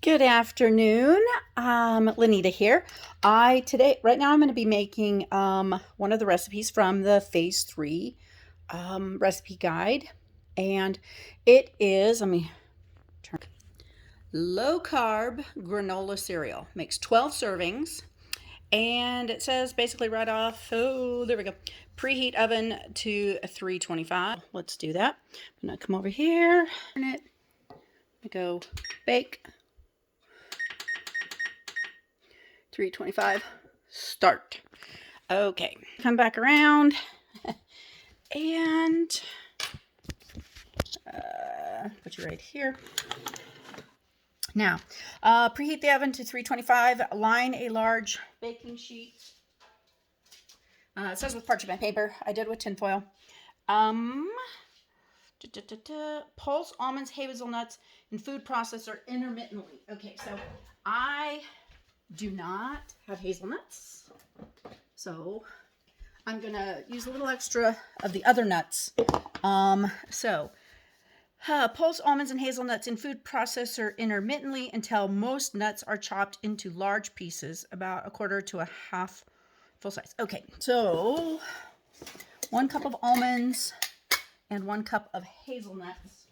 Good afternoon. Lanita here. Right now I'm going to be making one of the recipes from the Phase 3 recipe guide. And it is, let me turn, low carb granola cereal. Makes 12 servings. And it says basically right off, oh, there we go. Preheat oven to 325. Let's do that. I'm going to come over here, turn it, go bake. 325, start. Okay, come back around and put you right here. Now, preheat the oven to 325. Line a large baking sheet. It says with parchment paper. I did with tinfoil. Pulse almonds, hazelnuts, and food processor intermittently. Okay, so I do not have hazelnuts, so I'm gonna use a little extra of the other nuts. Pulse almonds and hazelnuts in food processor intermittently until most nuts are chopped into large pieces, about a quarter to a half full size. Okay, so 1 cup of almonds and 1 cup of hazelnuts.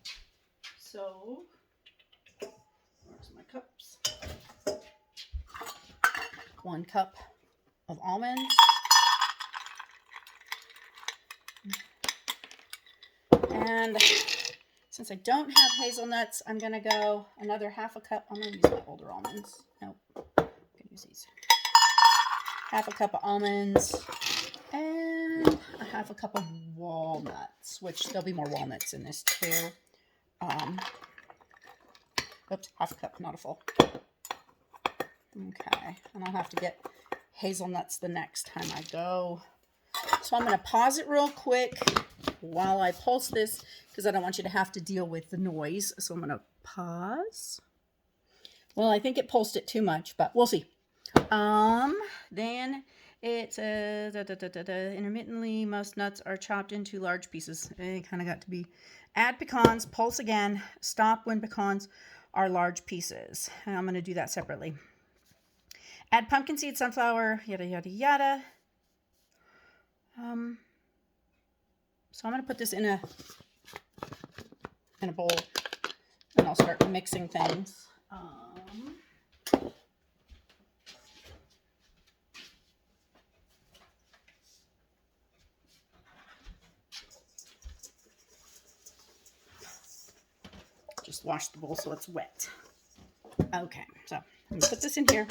So where's my cups? 1 cup of almonds. And since I don't have hazelnuts, I'm going to go another half a cup. I'm going to use my older almonds. Nope, I'm going to use these. Half a cup of almonds and a half a cup of walnuts, which there'll be more walnuts in this too. Oops, half a cup, not a full. Okay, and I'll have to get hazelnuts the next time I go. So I'm going to pause it real quick while I pulse this because I don't want you to have to deal with the noise. So I'm going to pause. Well, I think it pulsed it too much, but we'll see. Then it says intermittently most nuts are chopped into large pieces. It kind of got to be. Add pecans, pulse again, stop when pecans are large pieces. And I'm going to do that separately. Add pumpkin seed, sunflower, yada, yada, yada. So I'm going to put this in a bowl and I'll start mixing things. Just wash the bowl so it's wet. Okay, so I'm going to put this in here.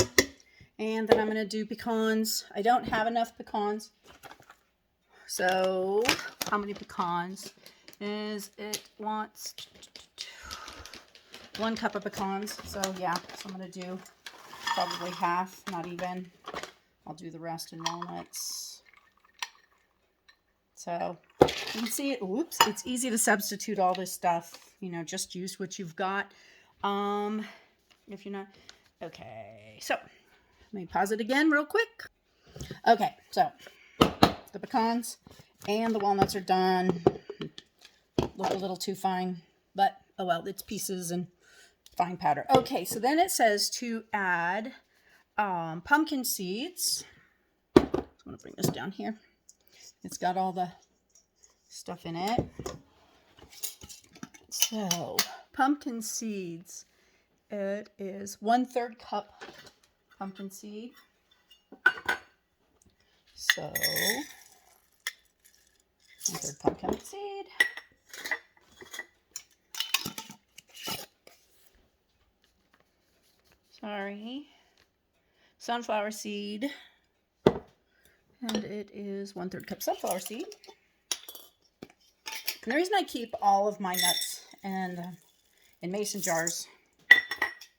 And then I'm going to do pecans. I don't have enough pecans. So how many pecans is it? Wants 1 cup of pecans. So yeah, so I'm going to do probably half, not even. I'll do the rest in walnuts. So you can see it. Whoops, it's easy to substitute all this stuff. You know, just use what you've got. If you're not, okay. So let me pause it again real quick. Okay, so the pecans and the walnuts are done. Look a little too fine, but oh well, it's pieces and fine powder. Okay, so then it says to add pumpkin seeds. I'm going to bring this down here. It's got all the stuff in it. So pumpkin seeds. It is 1/3 cup pumpkin seed. So 1/3 pumpkin seed. Sorry. Sunflower seed. And it is 1/3 cup sunflower seed. And the reason I keep all of my nuts and in mason jars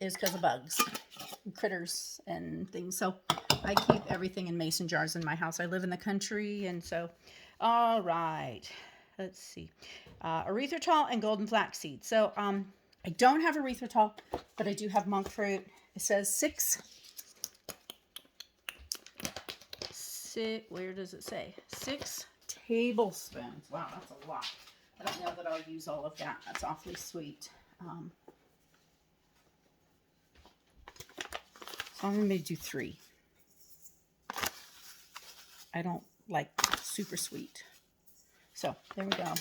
is because of bugs and critters and things. So I keep everything in mason jars in my house. I live in the country, and so, all right. Let's see. Erythritol and golden flaxseed. So I don't have erythritol, but I do have monk fruit. It says 6, where does it say? 6 tablespoons. Wow, that's a lot. I don't know that I'll use all of that. That's awfully sweet. I'm going to do 3. I don't like super sweet. So there we go.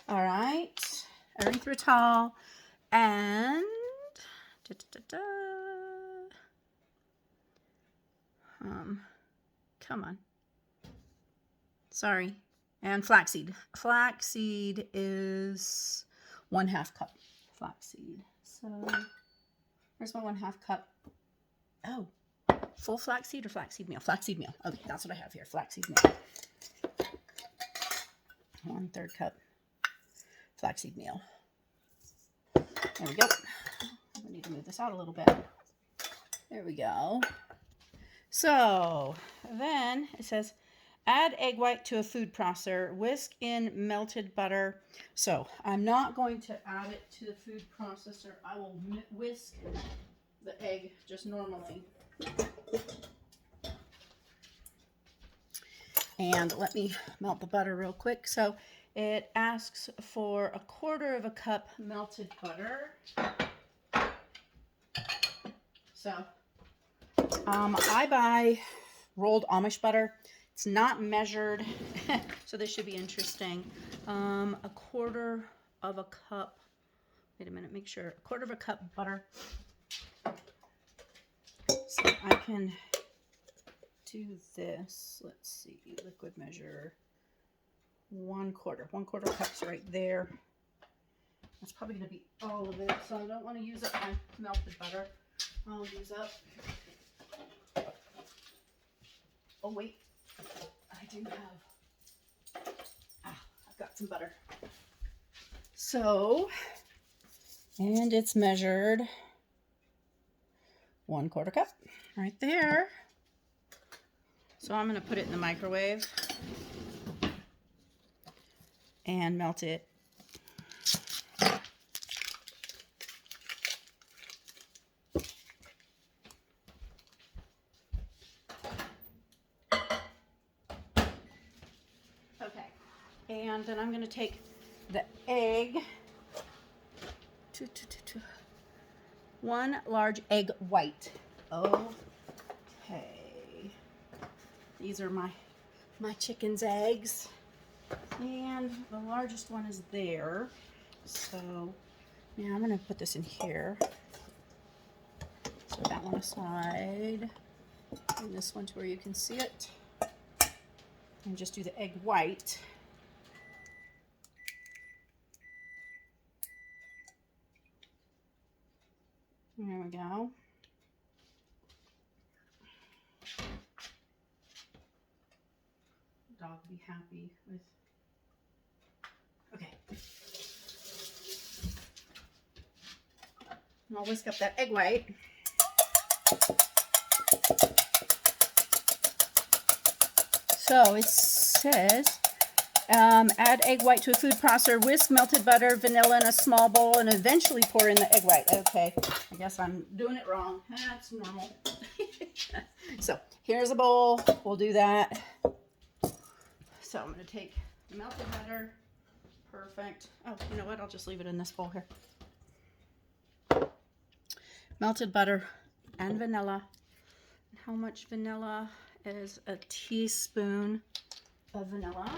All right. Erythritol and come on. Sorry. And flaxseed. Flaxseed is 1/2 cup. Flaxseed. So where's my 1/2 cup? Oh, full flaxseed or flaxseed meal? Flaxseed meal. Okay, that's what I have here. Flaxseed meal. 1/3 cup flaxseed meal. There we go. I need to move this out a little bit. There we go. So then it says, add egg white to a food processor, whisk in melted butter. So I'm not going to add it to the food processor. I will whisk the egg just normally. And let me melt the butter real quick. So it asks for 1/4 cup melted butter. So I buy rolled Amish butter. It's not measured, so this should be interesting. 1/4 cup. Wait a minute, make sure. 1/4 cup butter. So I can do this. Let's see, liquid measure. 1/4. 1/4 cup's right there. That's probably going to be all of it, so I don't want to use up my melted butter. I'll use up. Oh wait, I do have. I've got some butter. So, and it's measured 1/4 cup right there. So I'm going to put it in the microwave and melt it. Okay, and then I'm going to take the egg, 1 large egg white. Okay, these are my chicken's eggs, and the largest one is there. So now I'm going to put this in here. So that one aside, and this one to where you can see it, and just do the egg white. There we go. Dog will be happy with. Okay. And I'll whisk up that egg white. So it says, add egg white to a food processor, whisk melted butter, vanilla in a small bowl, and eventually pour in the egg white. Okay, I guess I'm doing it wrong. That's normal. So here's a bowl. We'll do that. So I'm going to take the melted butter. Perfect. Oh, you know what? I'll just leave it in this bowl here. Melted butter and vanilla. How much vanilla is a teaspoon of vanilla?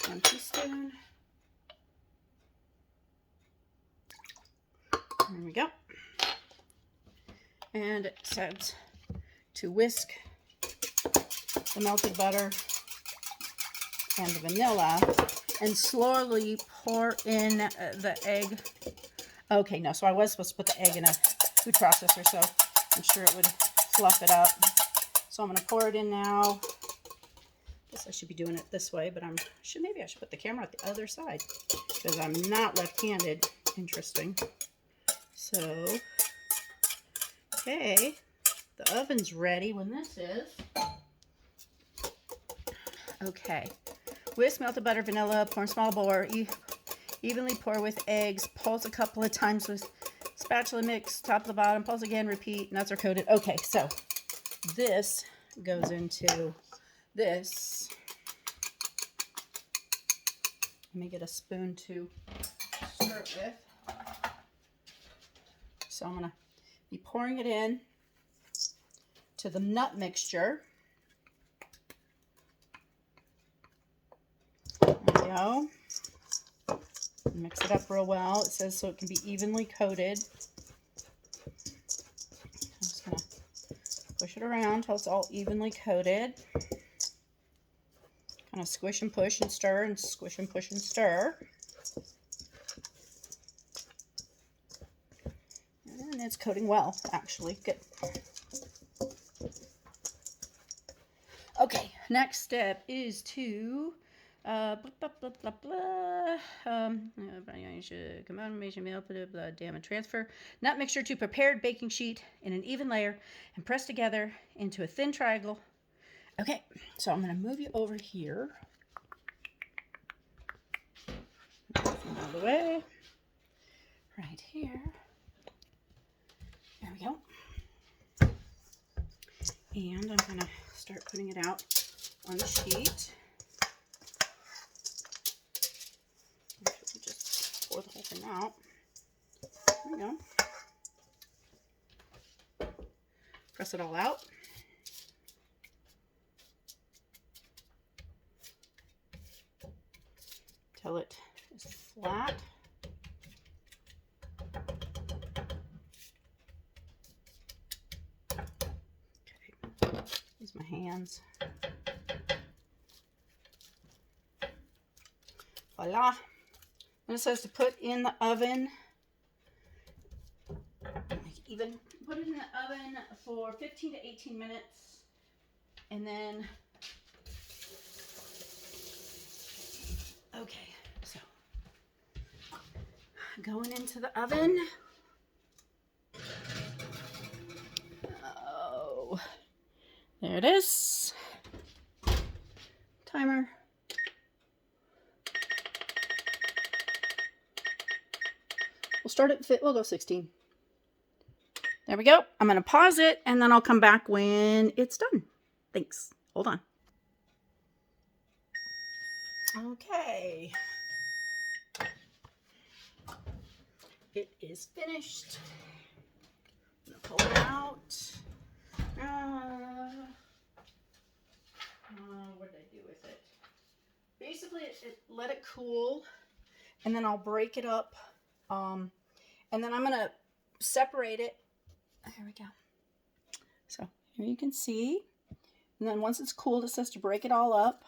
1 teaspoon. There we go. And it says to whisk the melted butter and the vanilla and slowly pour in the egg. Okay, no, so I was supposed to put the egg in a food processor, so I'm sure it would fluff it up. So I'm going to pour it in now. I guess I should be doing it this way, but maybe I should put the camera at the other side because I'm not left-handed. Interesting. So, okay, the oven's ready when this is. Okay, whisk melted butter, vanilla, pour in small bowl, or evenly pour with eggs, pulse a couple of times with spatula, mix top to bottom, pulse again, repeat, nuts are coated. Okay, so this goes into this. Let me get a spoon to stir it with. So I'm going to be pouring it in to the nut mixture. There we go. Mix it up real well. It says so it can be evenly coated. I'm just going to push it around until it's all evenly coated. Kind of squish and push and stir and squish and push and stir. And it's coating well, actually. Good. Okay, next step is to damn and transfer nut mixture to prepared baking sheet in an even layer and press together into a thin triangle. Okay, so I'm going to move you over here. Out of the way. Right here. There we go. And I'm going to start putting it out on the sheet. Just pour the whole thing out. There we go. Press it all out. Till it is flat. Okay, use my hands. Voila. And it says to put in the oven. Make it even. Put it in the oven for 15 to 18 minutes. And then, okay, so going into the oven. Oh, there it is. Timer. We'll start at we'll go 16. There we go. I'm going to pause it and then I'll come back when it's done. Thanks. Hold on. Okay. It is finished. I'm going to pull it out. What did I do with it? Basically, let it cool and then I'll break it up. And then I'm going to separate it. There we go. So here you can see. And then once it's cooled, it says to break it all up.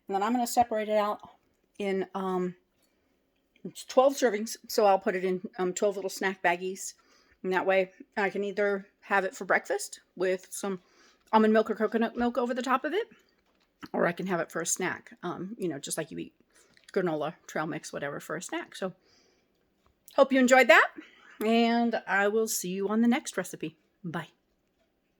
And then I'm going to separate it out in 12 servings. So I'll put it in 12 little snack baggies. And that way I can either have it for breakfast with some almond milk or coconut milk over the top of it. Or I can have it for a snack. You know, just like you eat granola, trail mix, whatever for a snack. So hope you enjoyed that. And I will see you on the next recipe. Bye.